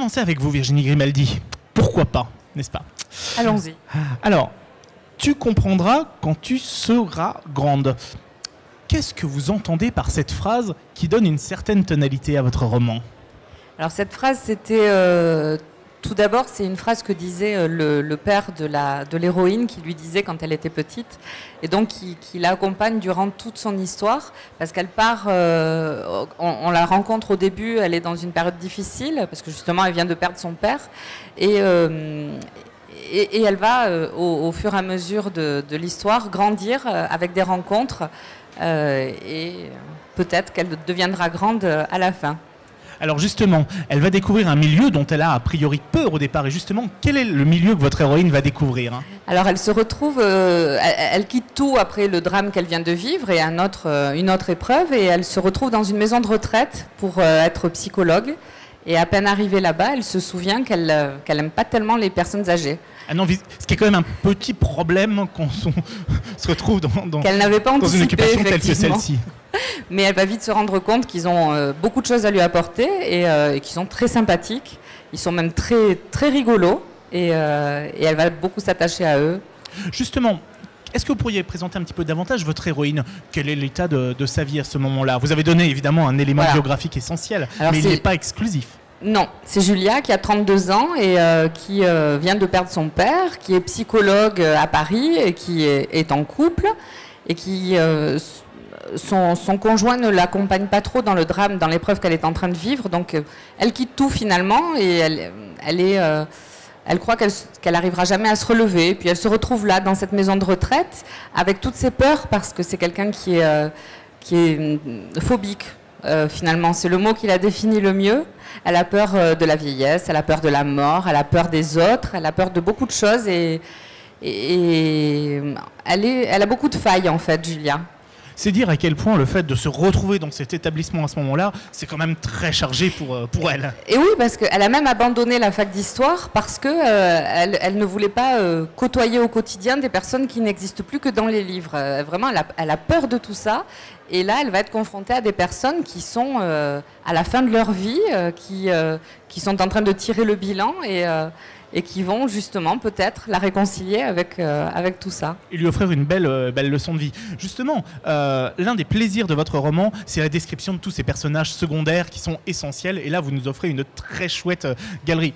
commencer avec vous, Virginie Grimaldi. Pourquoi pas, n'est-ce pas? Allons-y. Alors, tu comprendras quand tu seras grande. Qu'est-ce que vous entendez par cette phrase qui donne une certaine tonalité à votre roman? Alors cette phrase, c'était... tout d'abord, c'est une phrase que disait le père de l'héroïne qui lui disait quand elle était petite, et donc qui l'accompagne durant toute son histoire, parce qu'elle part, on la rencontre au début, elle est dans une période difficile, parce que justement elle vient de perdre son père, et elle va, au fur et à mesure de l'histoire, grandir avec des rencontres, et peut-être qu'elle deviendra grande à la fin. Alors justement, elle va découvrir un milieu dont elle a priori peur au départ. Et justement, quel est le milieu que votre héroïne va découvrir? Alors elle se retrouve, elle quitte tout après le drame qu'elle vient de vivre et une autre épreuve, et elle se retrouve dans une maison de retraite pour être psychologue. Et à peine arrivée là-bas, elle se souvient qu'elle n'aime pas tellement les personnes âgées. Ah non, ce qui est quand même un petit problème quand on se retrouve qu'elle n'avait pas dans une occupation telle que celle-ci. Mais elle va vite se rendre compte qu'ils ont beaucoup de choses à lui apporter et qu'ils sont très sympathiques. Ils sont même très, très rigolos et elle va beaucoup s'attacher à eux. Justement, est-ce que vous pourriez présenter un petit peu davantage votre héroïne? Quel est l'état de sa vie à ce moment-là? Vous avez donné évidemment un élément biographique essentiel, mais il n'est pas exclusif. Non, c'est Julia qui a 32 ans et qui vient de perdre son père, qui est psychologue à Paris et qui est en couple et qui... Son conjoint ne l'accompagne pas trop dans le drame, dans l'épreuve qu'elle est en train de vivre. Donc elle quitte tout finalement et elle croit qu'elle n'arrivera jamais à se relever. Et puis elle se retrouve là, dans cette maison de retraite, avec toutes ses peurs, parce que c'est quelqu'un qui est phobique. Finalement, c'est le mot qui la définit le mieux. Elle a peur de la vieillesse, elle a peur de la mort, elle a peur des autres, elle a peur de beaucoup de choses. Et elle a beaucoup de failles, en fait, Julia. C'est dire à quel point le fait de se retrouver dans cet établissement à ce moment-là, c'est quand même très chargé pour elle. Et oui, parce qu'elle a même abandonné la fac d'histoire parce qu'elle elle ne voulait pas côtoyer au quotidien des personnes qui n'existent plus que dans les livres. Vraiment, elle a peur de tout ça. Et là, elle va être confrontée à des personnes qui sont à la fin de leur vie, qui sont en train de tirer le bilan et qui vont justement peut-être la réconcilier avec tout ça. Et lui offrir une belle leçon de vie. Justement, l'un des plaisirs de votre roman, c'est la description de tous ces personnages secondaires qui sont essentiels. Et là, vous nous offrez une très chouette galerie.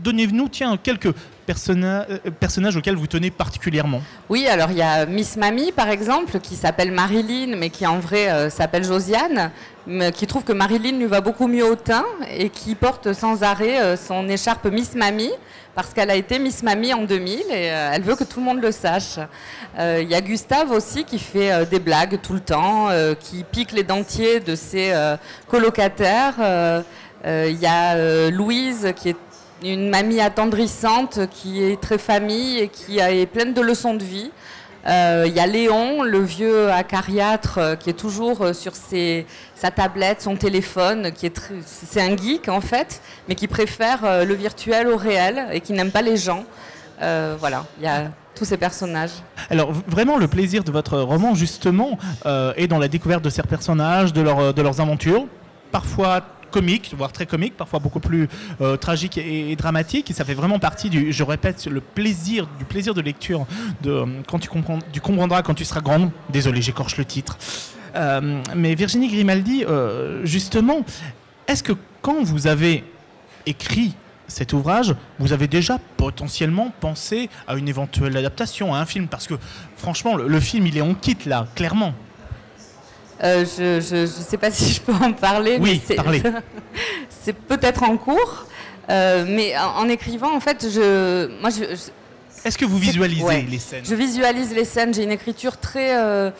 Donnez-nous, quelques personnages auxquels vous tenez particulièrement. Oui, alors il y a Miss Mamie, par exemple, qui s'appelle Marilyn, mais qui en vrai s'appelle Josiane, qui trouve que Marilyn lui va beaucoup mieux au teint et qui porte sans arrêt son écharpe Miss Mamie, parce qu'elle a été Miss Mamie en 2000 et elle veut que tout le monde le sache. Il y a Gustave aussi qui fait des blagues tout le temps, qui pique les dentiers de ses colocataires. Il y a Louise qui est une mamie attendrissante, qui est très famille et qui est pleine de leçons de vie. Il y a Léon, le vieux acariâtre, qui est toujours sur sa tablette, son téléphone, c'est un geek en fait, mais qui préfère le virtuel au réel et qui n'aime pas les gens. Voilà, il y a tous ces personnages. Alors vraiment, le plaisir de votre roman, justement, est dans la découverte de ces personnages, de leurs aventures, parfois comique, voire très comique, parfois beaucoup plus tragique et dramatique. Et ça fait vraiment partie je répète, du plaisir de lecture quand tu comprendras quand tu seras grande. Désolé, j'écorche le titre. Mais Virginie Grimaldi, justement, est-ce que quand vous avez écrit cet ouvrage, vous avez déjà potentiellement pensé à une éventuelle adaptation, à un film? Parce que franchement, le film, il est en kit là, clairement. Je ne sais pas si je peux en parler, oui, mais parlez. C'est peut-être en cours. Mais en écrivant, en fait, est-ce que vous visualisez les scènes? Je visualise les scènes. J'ai une écriture très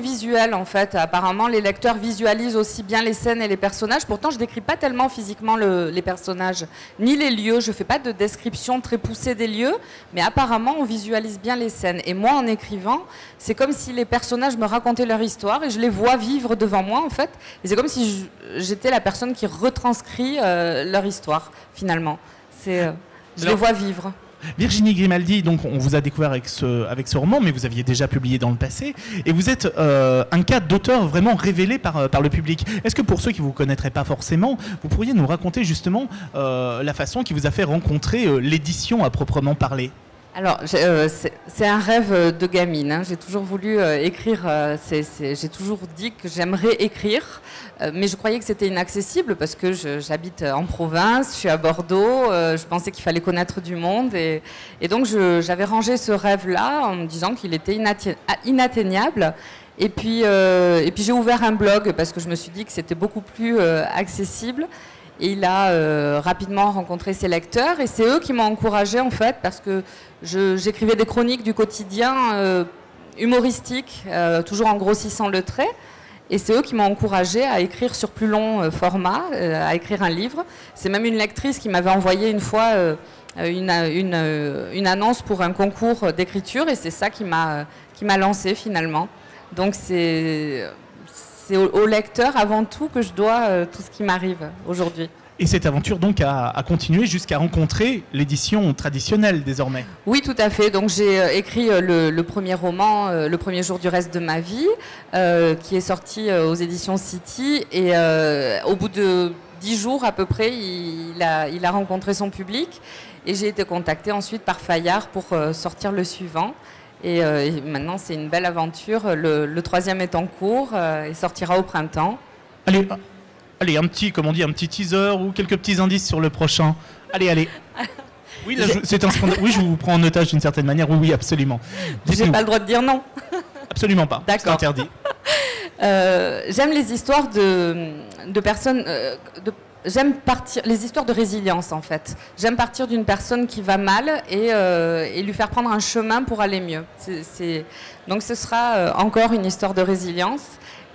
visuelle, en fait. Apparemment, les lecteurs visualisent aussi bien les scènes et les personnages. Pourtant, je ne décris pas tellement physiquement les personnages, ni les lieux. Je ne fais pas de description très poussée des lieux, mais apparemment, on visualise bien les scènes. Et moi, en écrivant, c'est comme si les personnages me racontaient leur histoire et je les vois vivre devant moi, en fait. Et c'est comme si j'étais la personne qui retranscrit leur histoire, finalement. Je les vois vivre. Virginie Grimaldi, donc on vous a découvert avec ce roman, mais vous aviez déjà publié dans le passé, et vous êtes un cas d'auteur vraiment révélé par le public. Est-ce que pour ceux qui ne vous connaîtraient pas forcément, vous pourriez nous raconter justement la façon qui vous a fait rencontrer l'édition à proprement parler? Alors, c'est un rêve de gamine, hein. J'ai toujours voulu écrire, j'ai toujours dit que j'aimerais écrire, mais je croyais que c'était inaccessible parce que j'habite en province, je suis à Bordeaux, je pensais qu'il fallait connaître du monde et donc j'avais rangé ce rêve-là en me disant qu'il était inatteignable. Et puis j'ai ouvert un blog parce que je me suis dit que c'était beaucoup plus accessible. Et il a rapidement rencontré ses lecteurs et c'est eux qui m'ont encouragée en fait parce que j'écrivais des chroniques du quotidien humoristiques, toujours en grossissant le trait. Et c'est eux qui m'ont encouragée à écrire sur plus long format, à écrire un livre. C'est même une lectrice qui m'avait envoyé une fois une annonce pour un concours d'écriture et c'est ça qui m'a lancée finalement. Donc c'est au lecteur avant tout que je dois tout ce qui m'arrive aujourd'hui. Et cette aventure donc a continué jusqu'à rencontrer l'édition traditionnelle désormais. Oui, tout à fait. Donc j'ai écrit le premier roman, Le premier jour du reste de ma vie, qui est sorti aux éditions City. Et au bout de 10 jours à peu près, il a rencontré son public. Et j'ai été contactée ensuite par Fayard pour sortir le suivant. Et maintenant, c'est une belle aventure. Le troisième est en cours et sortira au printemps. Allez, un petit teaser ou quelques petits indices sur le prochain. Allez. Oui, là, oui, je vous prends en otage d'une certaine manière. Oui, absolument. J'ai pas le droit de dire non. Absolument pas. D'accord. C'est interdit. J'aime les histoires de personnes... J'aime les histoires de résilience en fait. J'aime partir d'une personne qui va mal et lui faire prendre un chemin pour aller mieux. Donc ce sera encore une histoire de résilience.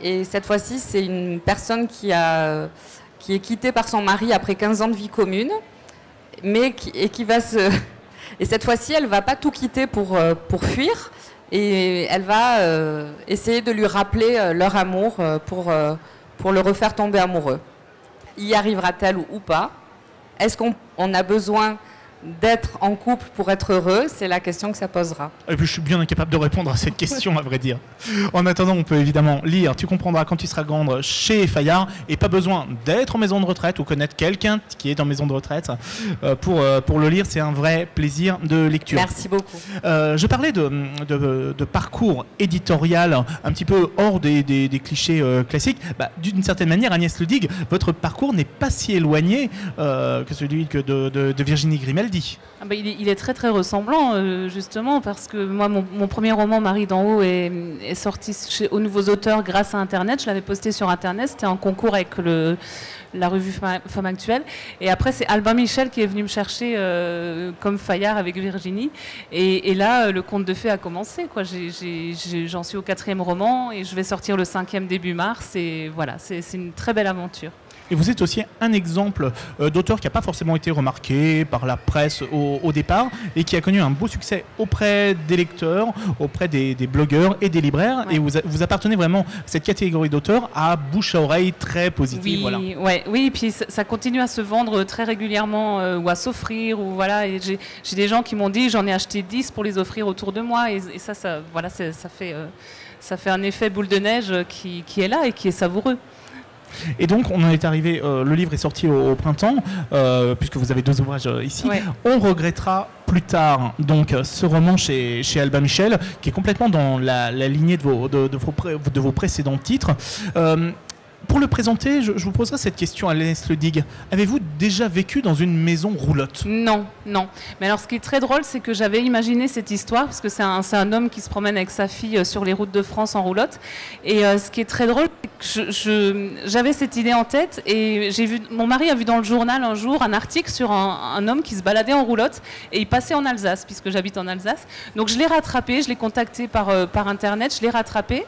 Et cette fois-ci, c'est une personne qui est quittée par son mari après 15 ans de vie commune, qui va se... Et cette fois-ci, elle ne va pas tout quitter pour fuir. Et elle va essayer de lui rappeler leur amour pour le refaire tomber amoureux. Y arrivera-t-elle ou pas? Est-ce qu'on a besoin d'être en couple pour être heureux? C'est la question que ça posera. Et puis je suis bien incapable de répondre à cette question, à vrai dire. En attendant, on peut évidemment lire Tu comprendras quand tu seras grande chez Fayard, et pas besoin d'être en maison de retraite ou connaître quelqu'un qui est en maison de retraite pour le lire. C'est un vrai plaisir de lecture. Merci beaucoup. Je parlais de parcours éditorial un petit peu hors des clichés classiques. D'une certaine manière, Agnès Ledig, votre parcours n'est pas si éloigné que celui de Virginie Grimaldi. Il est très très ressemblant justement parce que moi mon premier roman Marie d'en haut est sorti aux Nouveaux Auteurs grâce à Internet. Je l'avais posté sur Internet, c'était en concours avec la revue Femme Actuelle. Et après c'est Albin Michel qui est venu me chercher comme Fayard avec Virginie. Et là le conte de fées a commencé. J'en suis au 4e roman et je vais sortir le 5e début mars. Et voilà, c'est une très belle aventure. Et vous êtes aussi un exemple d'auteur qui n'a pas forcément été remarqué par la presse au départ et qui a connu un beau succès auprès des lecteurs, auprès des blogueurs et des libraires. Ouais. Et vous appartenez vraiment à cette catégorie d'auteurs à bouche à oreille très positive. Oui, voilà. Oui, et puis ça continue à se vendre très régulièrement ou à s'offrir. Voilà, et j'ai des gens qui m'ont dit j'en ai acheté 10 pour les offrir autour de moi. Et ça fait un effet boule de neige qui est là et qui est savoureux. Et donc, on en est arrivé, le livre est sorti au printemps, puisque vous avez 2 ouvrages ici. Ouais. On regrettera plus tard donc, ce roman chez Albin Michel, qui est complètement dans la lignée de vos précédents titres. Pour le présenter, je vous poserai cette question à Agnès Ledig. Avez-vous déjà vécu dans une maison roulotte? Non. Mais alors, ce qui est très drôle, c'est que j'avais imaginé cette histoire, parce que c'est un homme qui se promène avec sa fille sur les routes de France en roulotte. Et ce qui est très drôle, c'est que j'avais cette idée en tête, et mon mari a vu dans le journal un jour un article sur un homme qui se baladait en roulotte, et il passait en Alsace, puisque j'habite en Alsace. Donc je l'ai rattrapé, je l'ai contacté par Internet, je l'ai rattrapé,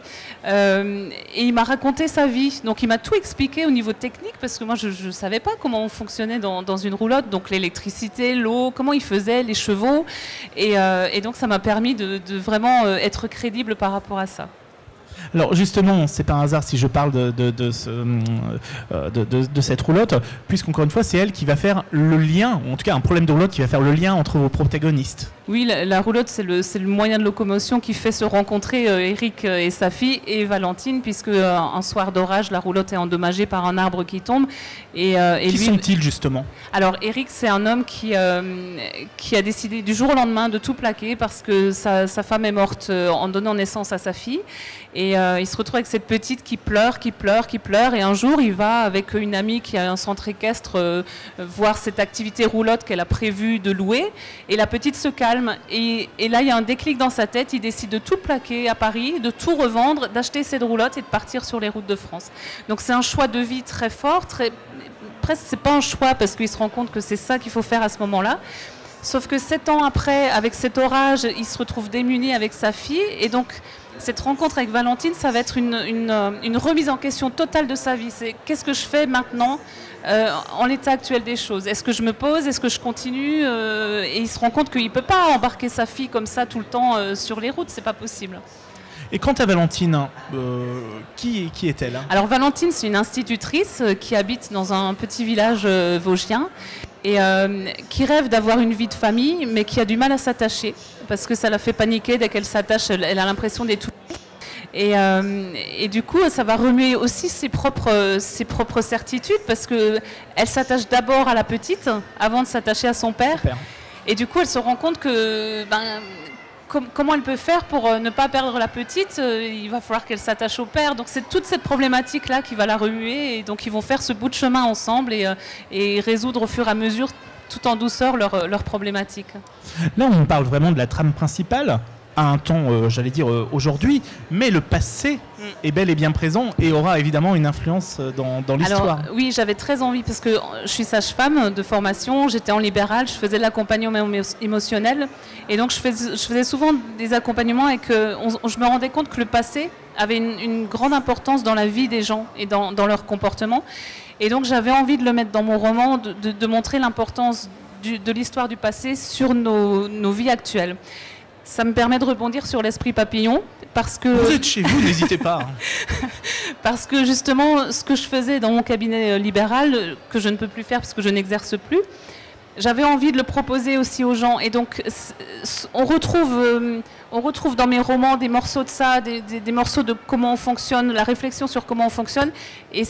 et il m'a raconté sa vie. Donc il m'a tout expliqué au niveau technique parce que moi je ne savais pas comment on fonctionnait dans une roulotte, donc l'électricité, l'eau, comment il faisait, les chevaux, et donc ça m'a permis de vraiment être crédible par rapport à ça. Alors justement, c'est pas un hasard si je parle de cette roulotte, puisqu'encore une fois, c'est elle qui va faire le lien, ou en tout cas un problème de roulotte qui va faire le lien entre vos protagonistes. Oui, la roulotte, c'est le moyen de locomotion qui fait se rencontrer Eric et sa fille et Valentine, puisque un soir d'orage, la roulotte est endommagée par un arbre qui tombe. Qui sont-ils justement? Alors Eric, c'est un homme qui a décidé du jour au lendemain de tout plaquer parce que sa femme est morte en donnant naissance à sa fille. Et il se retrouve avec cette petite qui pleure. Et un jour, il va avec une amie qui a un centre équestre voir cette activité roulotte qu'elle a prévu de louer. Et la petite se calme. Et là, il y a un déclic dans sa tête. Il décide de tout plaquer à Paris, de tout revendre, d'acheter cette roulotte et de partir sur les routes de France. Donc c'est un choix de vie très fort. Presque, c'est pas un choix parce qu'il se rend compte que c'est ça qu'il faut faire à ce moment-là. Sauf que 7 ans après, avec cet orage, il se retrouve démuni avec sa fille. Et donc, cette rencontre avec Valentine, ça va être une remise en question totale de sa vie. C'est qu'est-ce que je fais maintenant en l'état actuel des choses? Est-ce que je me pose? Est-ce que je continue? Et il se rend compte qu'il ne peut pas embarquer sa fille comme ça tout le temps sur les routes. C'est pas possible. Et quant à Valentine, qui est-elle? Alors Valentine, c'est une institutrice qui habite dans un petit village vosgien et qui rêve d'avoir une vie de famille, mais qui a du mal à s'attacher parce que ça la fait paniquer dès qu'elle s'attache. Elle a l'impression d'être et du coup, ça va remuer aussi ses propres certitudes parce qu'elle s'attache d'abord à la petite avant de s'attacher à son père. Et du coup, elle se rend compte que comment elle peut faire pour ne pas perdre la petite? Il va falloir qu'elle s'attache au père. Donc c'est toute cette problématique-là qui va la remuer. Et donc ils vont faire ce bout de chemin ensemble et résoudre au fur et à mesure, tout en douceur, leurs problématiques. Là, on parle vraiment de la trame principale, à un temps, j'allais dire, aujourd'hui, mais le passé est bel et bien présent et aura évidemment une influence dans l'histoire. Alors oui, j'avais très envie, parce que je suis sage-femme de formation, j'étais en libéral, je faisais de l'accompagnement émotionnel, et donc je faisais souvent des accompagnements et je me rendais compte que le passé avait une grande importance dans la vie des gens et dans leur comportement. Et donc j'avais envie de le mettre dans mon roman, de montrer l'importance de l'histoire du passé sur nos vies actuelles. Ça me permet de rebondir sur l'esprit papillon, parce que... Vous êtes chez vous, n'hésitez pas. Parce que justement, ce que je faisais dans mon cabinet libéral, que je ne peux plus faire parce que je n'exerce plus, j'avais envie de le proposer aussi aux gens. Et donc, on retrouve dans mes romans des morceaux de ça, des morceaux de comment on fonctionne, la réflexion sur comment on fonctionne. Et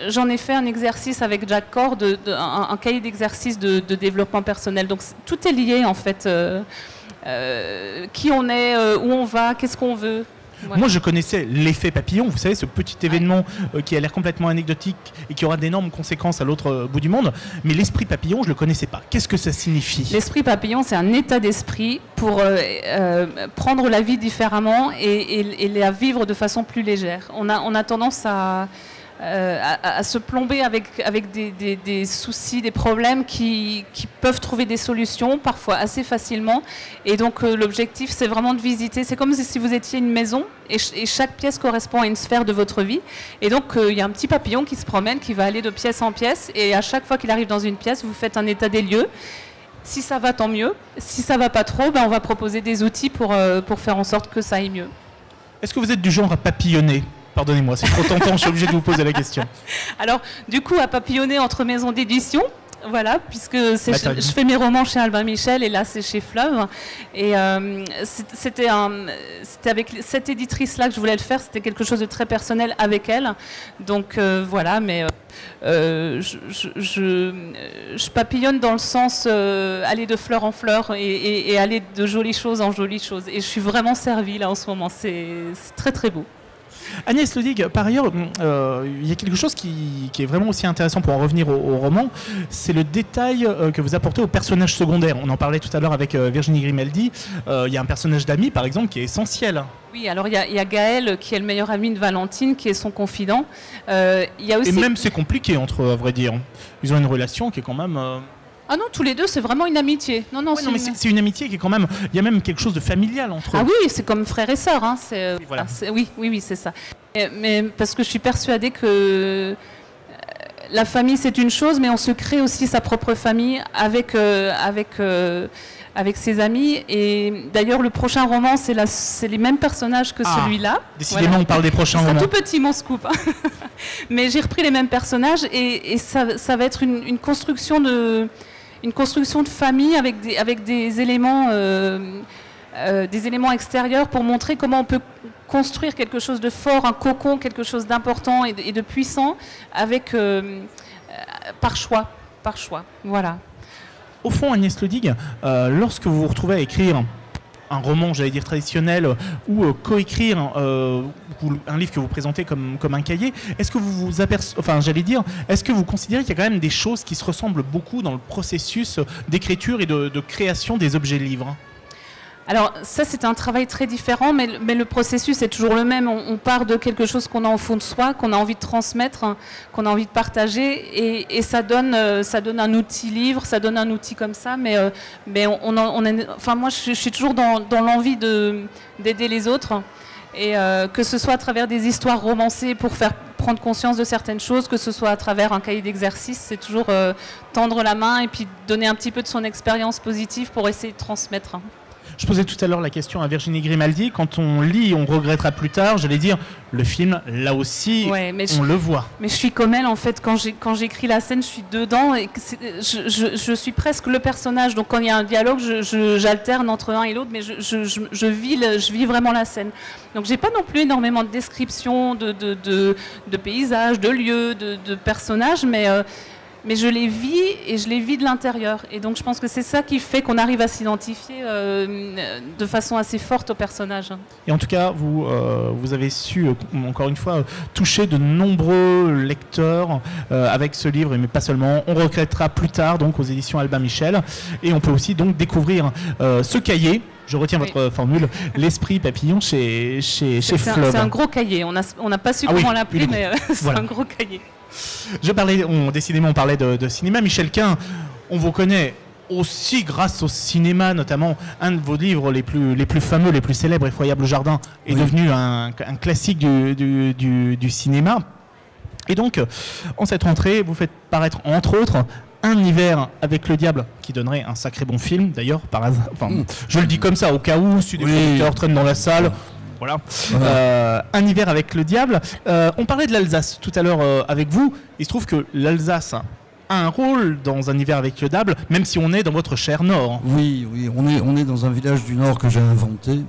j'en ai fait un exercice avec Jack Corr, un cahier d'exercice de développement personnel. Donc, tout est lié, en fait. Qui on est, où on va, qu'est-ce qu'on veut. Voilà. Moi, je connaissais l'effet papillon, vous savez, ce petit événement qui a l'air complètement anecdotique et qui aura d'énormes conséquences à l'autre bout du monde. Mais l'esprit papillon, je ne le connaissais pas. Qu'est-ce que ça signifie? L'esprit papillon, c'est un état d'esprit pour prendre la vie différemment et la vivre de façon plus légère. On a tendance à se plomber avec des soucis, des problèmes qui peuvent trouver des solutions, parfois assez facilement. Et donc l'objectif, c'est vraiment de visiter. C'est comme si vous étiez une maison et chaque pièce correspond à une sphère de votre vie. Et donc il y a un petit papillon qui se promène, qui va aller de pièce en pièce. Et à chaque fois qu'il arrive dans une pièce, vous faites un état des lieux. Si ça va, tant mieux. Si ça va pas trop, on va proposer des outils pour faire en sorte que ça aille mieux. Est-ce que vous êtes du genre à papillonner? Pardonnez-moi, c'est trop tentant, je suis obligé de vous poser la question. Alors, du coup, à papillonner entre maisons d'édition, voilà, puisque je fais mes romans chez Albin Michel et là, c'est chez Fleuve. Et c'était avec cette éditrice-là que je voulais le faire, c'était quelque chose de très personnel avec elle. Donc, voilà, mais je papillonne dans le sens aller de fleur en fleur et aller de jolies choses en jolies choses. Et je suis vraiment servie là en ce moment, c'est très très beau. Agnès Ledig, par ailleurs, il y a quelque chose qui est vraiment aussi intéressant pour en revenir au roman, c'est le détail que vous apportez aux personnages secondaires. On en parlait tout à l'heure avec Virginie Grimaldi. Il y a un personnage d'ami, par exemple, qui est essentiel. Oui, alors il y a Gaël, qui est le meilleur ami de Valentine, qui est son confident. Il y a aussi... Et même c'est compliqué entre eux, à vrai dire. Ils ont une relation qui est quand même... Ah non, tous les deux, c'est vraiment une amitié. Non, c'est une amitié qui est quand même... Il y a même quelque chose de familial entre eux. Ah oui, c'est comme frère et sœur. Hein. Voilà. Oui, c'est ça. Mais parce que je suis persuadée que la famille, c'est une chose, mais on se crée aussi sa propre famille avec avec ses amis. Et d'ailleurs, le prochain roman, c'est les mêmes personnages que celui-là. Décidément, voilà. On parle des prochains romans. C'est tout petit, mon scoop. Hein. Mais j'ai repris les mêmes personnages et ça va être une construction de famille avec des éléments extérieurs pour montrer comment on peut construire quelque chose de fort, un cocon, quelque chose d'important et de puissant avec par choix. Voilà. Au fond, Agnès Ledig, lorsque vous vous retrouvez à écrire un roman, j'allais dire traditionnel, ou coécrire un livre que vous présentez comme un cahier, est-ce que vous vous est-ce que vous considérez qu'il y a quand même des choses qui se ressemblent beaucoup dans le processus d'écriture et de création des objets livres? Alors ça, c'est un travail très différent, mais le processus est toujours le même. On part de quelque chose qu'on a au fond de soi, qu'on a envie de transmettre, hein, qu'on a envie de partager, et ça donne un outil livre, ça donne un outil comme ça, mais moi, je suis toujours dans l'envie d'aider les autres, et que ce soit à travers des histoires romancées pour faire prendre conscience de certaines choses, que ce soit à travers un cahier d'exercice, c'est toujours tendre la main et puis donner un petit peu de son expérience positive pour essayer de transmettre. Je posais tout à l'heure la question à Virginie Grimaldi. Quand on lit, on regrettera plus tard. J'allais dire, le film, là aussi, on le voit. Mais je suis comme elle, en fait. Quand j'écris la scène, je suis dedans. Et je suis presque le personnage. Donc, quand il y a un dialogue, j'alterne entre un et l'autre. Mais je vis vraiment la scène. Donc, j'ai pas non plus énormément de descriptions de paysages, de lieux, de personnages. Mais je les vis et je les vis de l'intérieur. Et donc je pense que c'est ça qui fait qu'on arrive à s'identifier de façon assez forte au personnage. Et en tout cas, vous avez su, encore une fois, toucher de nombreux lecteurs avec ce livre, mais pas seulement. On regrettera plus tard, donc aux éditions Albin Michel. Et on peut aussi donc découvrir ce cahier. Je retiens votre formule, l'esprit papillon chez Fleuve. C'est un gros cahier. On n'a pas su comment l'appeler, mais c'est un gros cahier. Décidément, on parlait de cinéma. Michel Quin, on vous connaît aussi grâce au cinéma, notamment un de vos livres les plus fameux, les plus célèbres, Effroyable Jardin, est devenu un classique du cinéma. Et donc, en cette rentrée, vous faites paraître, entre autres, Un hiver avec le diable, qui donnerait un sacré bon film, d'ailleurs, par hasard. Enfin, je le dis comme ça, au cas où, si des producteurs traînent dans la salle. Voilà. Un hiver avec le diable. On parlait de l'Alsace tout à l'heure avec vous. Il se trouve que l'Alsace a un rôle dans Un hiver avec le diable, même si on est dans votre cher Nord. Oui, on est dans un village du Nord que j'ai inventé,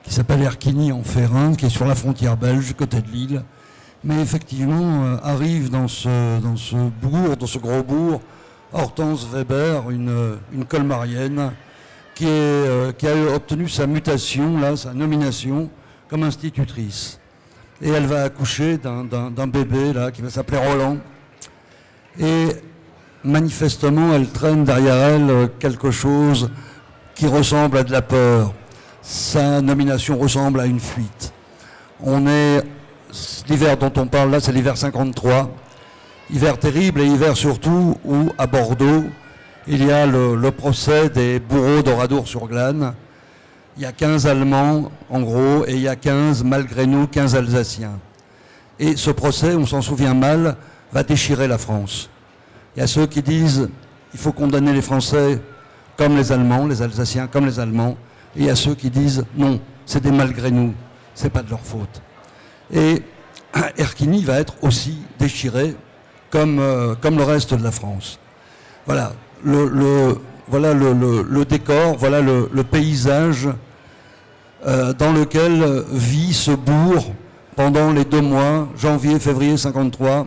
qui s'appelle Erquigny en Ferrand, qui est sur la frontière belge, côté de Lille. Mais effectivement, arrive dans ce gros bourg, Hortense Weber, une colmarienne, qui a obtenu sa mutation, sa nomination, comme institutrice. Et elle va accoucher d'un bébé qui va s'appeler Roland. Et manifestement, elle traîne derrière elle quelque chose qui ressemble à de la peur. Sa nomination ressemble à une fuite. L'hiver dont on parle là, c'est l'hiver 53. Hiver terrible et hiver surtout où, à Bordeaux, il y a le procès des bourreaux d'Oradour-sur-Glane. Il y a 15 Allemands, en gros, et il y a 15, malgré nous, 15 Alsaciens. Et ce procès, on s'en souvient mal, va déchirer la France. Il y a ceux qui disent il faut condamner les Français comme les Allemands, les Alsaciens comme les Allemands. Et il y a ceux qui disent non, c'est des malgré nous, c'est pas de leur faute. Et Erquigny va être aussi déchiré comme le reste de la France. Voilà. Voilà le décor, voilà le paysage dans lequel vit ce bourg pendant les 2 mois, janvier, février 53,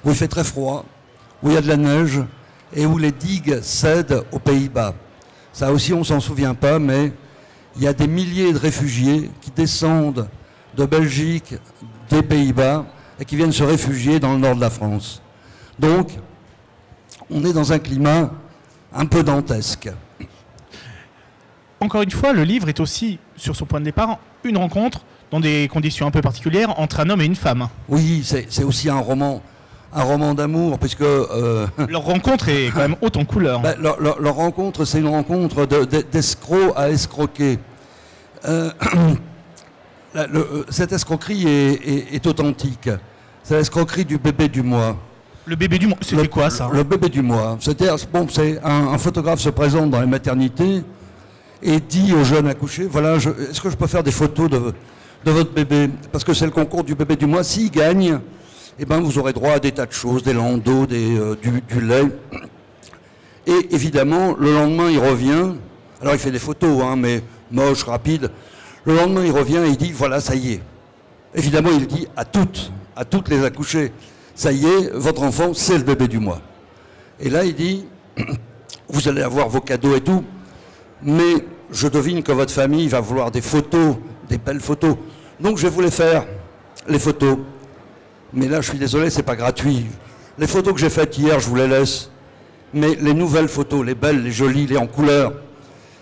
où il fait très froid, où il y a de la neige et où les digues cèdent aux Pays-Bas. Ça aussi, on ne s'en souvient pas, mais il y a des milliers de réfugiés qui descendent de Belgique, des Pays-Bas et qui viennent se réfugier dans le nord de la France. Donc, on est dans un climat un peu dantesque. Encore une fois, le livre est aussi, sur son point de départ, une rencontre dans des conditions un peu particulières entre un homme et une femme. Oui, c'est aussi un roman d'amour, puisque... Leur rencontre est quand même haute en couleur. Leur rencontre, c'est une rencontre d'escroc à escroqué. Cette escroquerie est authentique. C'est l'escroquerie du bébé du mois. Le bébé du mois, c'était quoi ça? Le bébé du mois. C'est un photographe se présente dans les maternités et dit aux jeunes accouchés, voilà, est-ce que je peux faire des photos de votre bébé? Parce que c'est le concours du bébé du mois. S'il gagne, eh ben, vous aurez droit à des tas de choses, des landaux, du lait. Et évidemment, le lendemain, il revient. Alors, il fait des photos, hein, mais moches, rapides. Le lendemain, il revient et il dit, voilà, ça y est. Évidemment, il dit à toutes les accouchées, ça y est, votre enfant, c'est le bébé du mois. Et là, il dit, vous allez avoir vos cadeaux et tout, mais je devine que votre famille va vouloir des photos, des belles photos. Donc, je vais vous les faire, les photos. Mais là, je suis désolé, c'est pas gratuit. Les photos que j'ai faites hier, je vous les laisse. Mais les nouvelles photos, les belles, les jolies, les en couleur,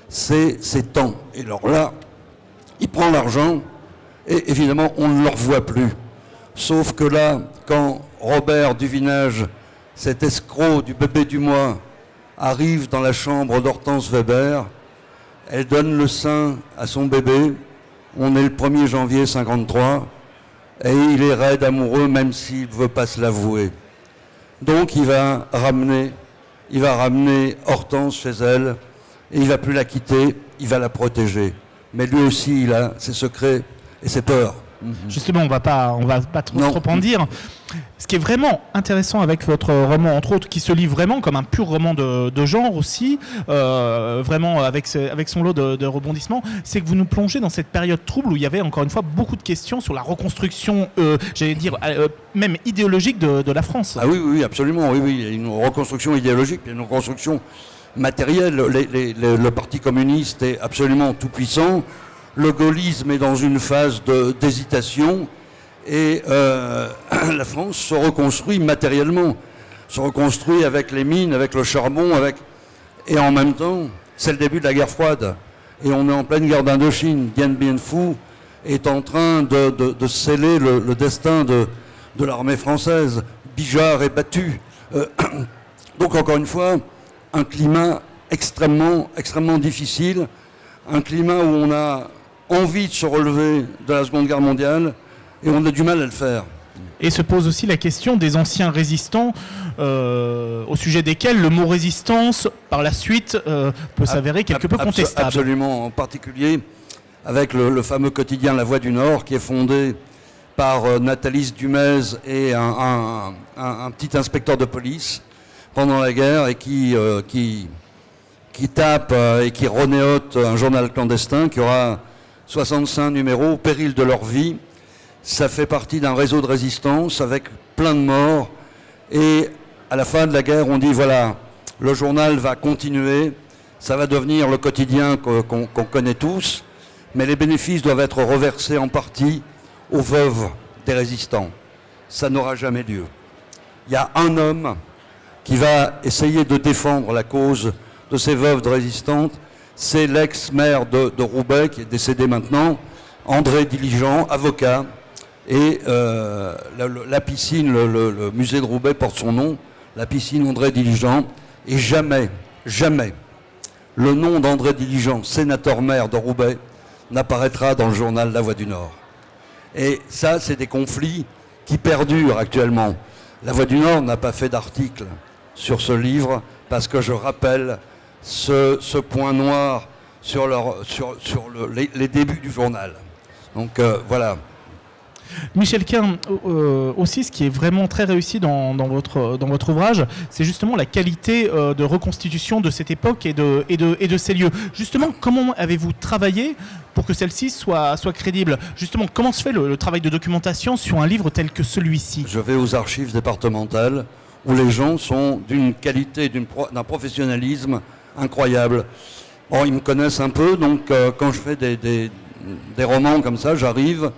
c'est tant. Et alors là, il prend l'argent et évidemment, on ne le revoit plus. Sauf que là, quand Robert Duvinage, cet escroc du bébé du mois, arrive dans la chambre d'Hortense Weber, elle donne le sein à son bébé. On est le 1er janvier 53 et il est raide amoureux même s'il ne veut pas se l'avouer. Donc il va ramener Hortense chez elle et il ne va plus la quitter, il va la protéger. Mais lui aussi, il a ses secrets et ses peurs. Justement, on va pas trop en dire. Ce qui est vraiment intéressant avec votre roman, entre autres, qui se lit vraiment comme un pur roman de genre aussi, vraiment avec son lot de rebondissements, c'est que vous nous plongez dans cette période trouble où il y avait encore une fois beaucoup de questions sur la reconstruction, j'allais dire, même idéologique de la France. Ah oui, absolument, oui. Il y a une reconstruction idéologique, il y a une reconstruction matérielle. Le Parti communiste est absolument tout puissant. Le gaullisme est dans une phase d'hésitation et la France se reconstruit matériellement, se reconstruit avec les mines, avec le charbon, et en même temps, c'est le début de la guerre froide. Et on est en pleine guerre d'Indochine. Dien Bien Phu est en train de sceller le destin de l'armée française. Bijard est battu. Donc encore une fois, un climat extrêmement difficile, un climat où on a envie de se relever de la Seconde Guerre mondiale et on a du mal à le faire. Et se pose aussi la question des anciens résistants, au sujet desquels le mot résistance, par la suite, peut s'avérer quelque peu contestable. Absolument, en particulier avec le fameux quotidien La Voix du Nord, qui est fondé par Nathalie Dumez et un petit inspecteur de police pendant la guerre, et qui tape et qui renéote un journal clandestin qui aura 65 numéros au péril de leur vie. Ça fait partie d'un réseau de résistance avec plein de morts. Et à la fin de la guerre, on dit voilà, le journal va continuer, ça va devenir le quotidien qu'on connaît tous, mais les bénéfices doivent être reversés en partie aux veuves des résistants. Ça n'aura jamais lieu. Il y a un homme qui va essayer de défendre la cause de ces veuves de résistantes, c'est l'ex-maire de Roubaix, qui est décédé maintenant, André Diligent, avocat, et la piscine, le musée de Roubaix porte son nom, la piscine André Diligent, et jamais le nom d'André Diligent, sénateur-maire de Roubaix, n'apparaîtra dans le journal La Voix du Nord. Et ça, c'est des conflits qui perdurent actuellement. La Voix du Nord n'a pas fait d'article sur ce livre, parce que je rappelle ce point noir sur les débuts du journal. Donc voilà. Michel Quint, aussi, ce qui est vraiment très réussi dans votre ouvrage, c'est justement la qualité de reconstitution de cette époque et de ces lieux. Justement, comment avez-vous travaillé pour que celle-ci soit crédible? Justement, comment se fait le travail de documentation sur un livre tel que celui-ci? Je vais aux archives départementales où les gens sont d'une qualité, d'un professionnalisme incroyable. Bon, ils me connaissent un peu, donc quand je fais des romans comme ça, j'arrive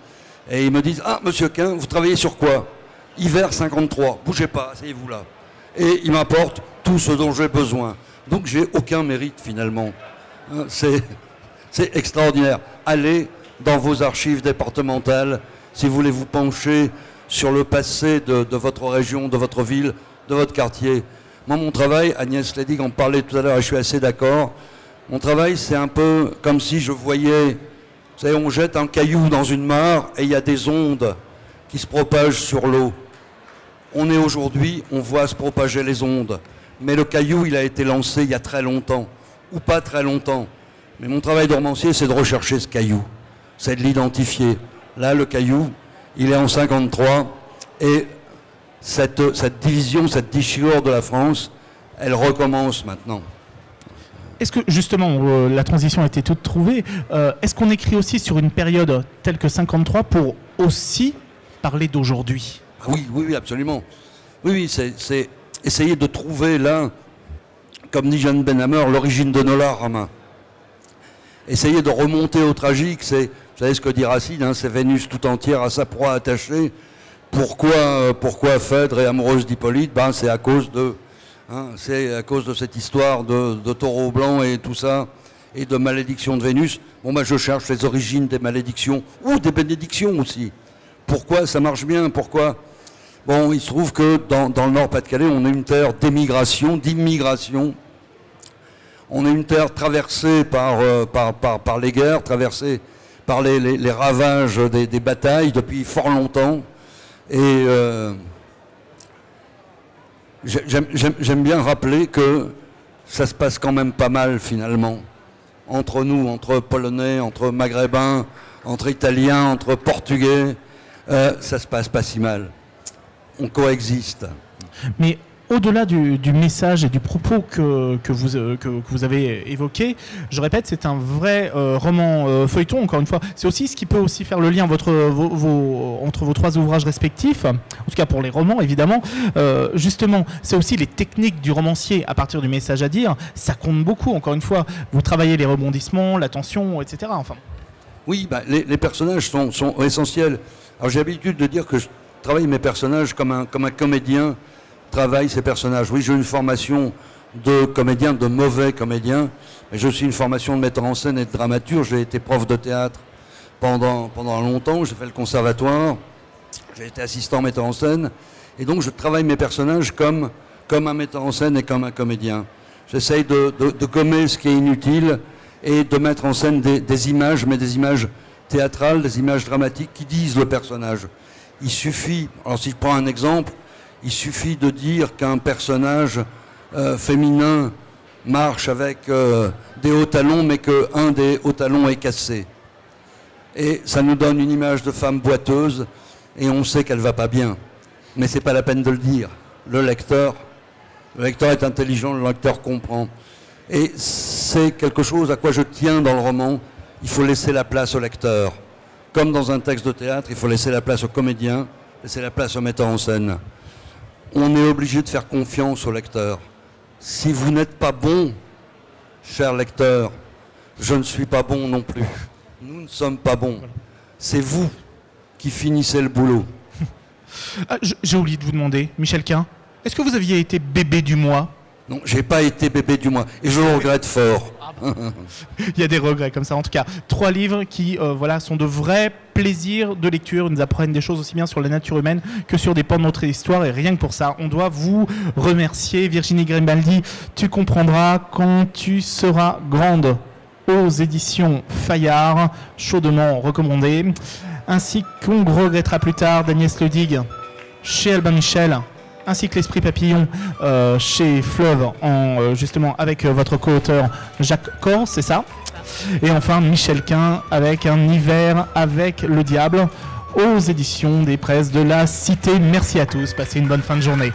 et ils me disent « Ah, monsieur Quint, vous travaillez sur quoi ?»« Hiver 53, bougez pas, asseyez-vous là. » Et ils m'apportent tout ce dont j'ai besoin. Donc j'ai aucun mérite finalement. C'est extraordinaire. Allez dans vos archives départementales si vous voulez vous pencher sur le passé de votre région, de votre ville, de votre quartier. Moi, mon travail, Agnès Ledig en parlait tout à l'heure et je suis assez d'accord, mon travail, c'est un peu comme si je voyais, vous savez, on jette un caillou dans une mare et il y a des ondes qui se propagent sur l'eau. On est aujourd'hui, on voit se propager les ondes, mais le caillou, il a été lancé il y a très longtemps, ou pas très longtemps. Mais mon travail de romancier, c'est de rechercher ce caillou, c'est de l'identifier. Là, le caillou, il est en 53, et cette division, cette déchirure de la France, elle recommence maintenant. Est-ce que justement la transition a été toute trouvée? Est-ce qu'on écrit aussi sur une période telle que 53 pour aussi parler d'aujourd'hui? Oui, oui, oui, absolument. Oui, c'est essayer de trouver là, comme dit Jeanne Benhammer, l'origine de nos larmes. Essayer de remonter au tragique, c'est, vous savez ce que dit Racine, hein, c'est Vénus tout entière à sa proie attachée. Pourquoi Phèdre est amoureuse d'Hippolyte? C'est à cause de... c'est à cause de cette histoire de taureau blanc et tout ça, et de malédiction de Vénus. Bon, je cherche les origines des malédictions, ou des bénédictions aussi. Pourquoi ça marche bien? Pourquoi? Bon, il se trouve que dans le Nord-Pas-de-Calais, on est une terre d'émigration, d'immigration. On est une terre traversée par les guerres, traversée par les ravages des batailles depuis fort longtemps. Et... j'aime bien rappeler que ça se passe quand même pas mal finalement, entre nous, entre Polonais, entre Maghrébins, entre Italiens, entre Portugais, ça se passe pas si mal. On coexiste. Mais au-delà du message et du propos que vous avez évoqué, je répète, c'est un vrai roman feuilleton, encore une fois. C'est aussi ce qui peut aussi faire le lien entre vos trois ouvrages respectifs, en tout cas pour les romans, évidemment. Justement, c'est aussi les techniques du romancier à partir du message à dire. Ça compte beaucoup, encore une fois. Vous travaillez les rebondissements, la tension, etc. Enfin. Oui, les personnages sont essentiels. Alors j'ai l'habitude de dire que je travaille mes personnages comme un comédien travaille ses personnages. Oui, j'ai une formation de comédien, de mauvais comédien, mais j'ai aussi une formation de metteur en scène et de dramaturge. J'ai été prof de théâtre pendant longtemps, j'ai fait le conservatoire, j'ai été assistant metteur en scène, et donc je travaille mes personnages comme un metteur en scène et comme un comédien. J'essaye de gommer ce qui est inutile et de mettre en scène des images, mais des images théâtrales, des images dramatiques qui disent le personnage. Il suffit, alors si je prends un exemple, il suffit de dire qu'un personnage féminin marche avec des hauts talons, mais qu'un des hauts talons est cassé. Et ça nous donne une image de femme boiteuse, et on sait qu'elle va pas bien. Mais c'est pas la peine de le dire. Le lecteur est intelligent, le lecteur comprend. Et c'est quelque chose à quoi je tiens dans le roman. Il faut laisser la place au lecteur. Comme dans un texte de théâtre, il faut laisser la place au comédien, laisser la place au metteur en scène. On est obligé de faire confiance au lecteur. Si vous n'êtes pas bon, cher lecteur, je ne suis pas bon non plus. Nous ne sommes pas bons. C'est vous qui finissez le boulot. J'ai oublié de vous demander, Michel Quint, est-ce que vous aviez été bébé du mois? Non, j'ai pas été bébé du mois. Et je le regrette fort. Il y a des regrets comme ça. En tout cas, 3 livres qui sont de vrais plaisirs de lecture. Ils nous apprennent des choses aussi bien sur la nature humaine que sur des pans de notre histoire. Et rien que pour ça, on doit vous remercier. Virginie Grimaldi, Tu comprendras quand tu seras grande, aux éditions Fayard, chaudement recommandé. Ainsi qu'on regrettera plus tard, d'Agnès Ledig, chez Albin Michel, ainsi que l'Esprit Papillon chez Fleuve, justement avec votre co-auteur Jacques Cor, c'est ça? Et enfin Michel Quint avec Un hiver avec le diable aux éditions des presses de la Cité. Merci à tous, passez une bonne fin de journée.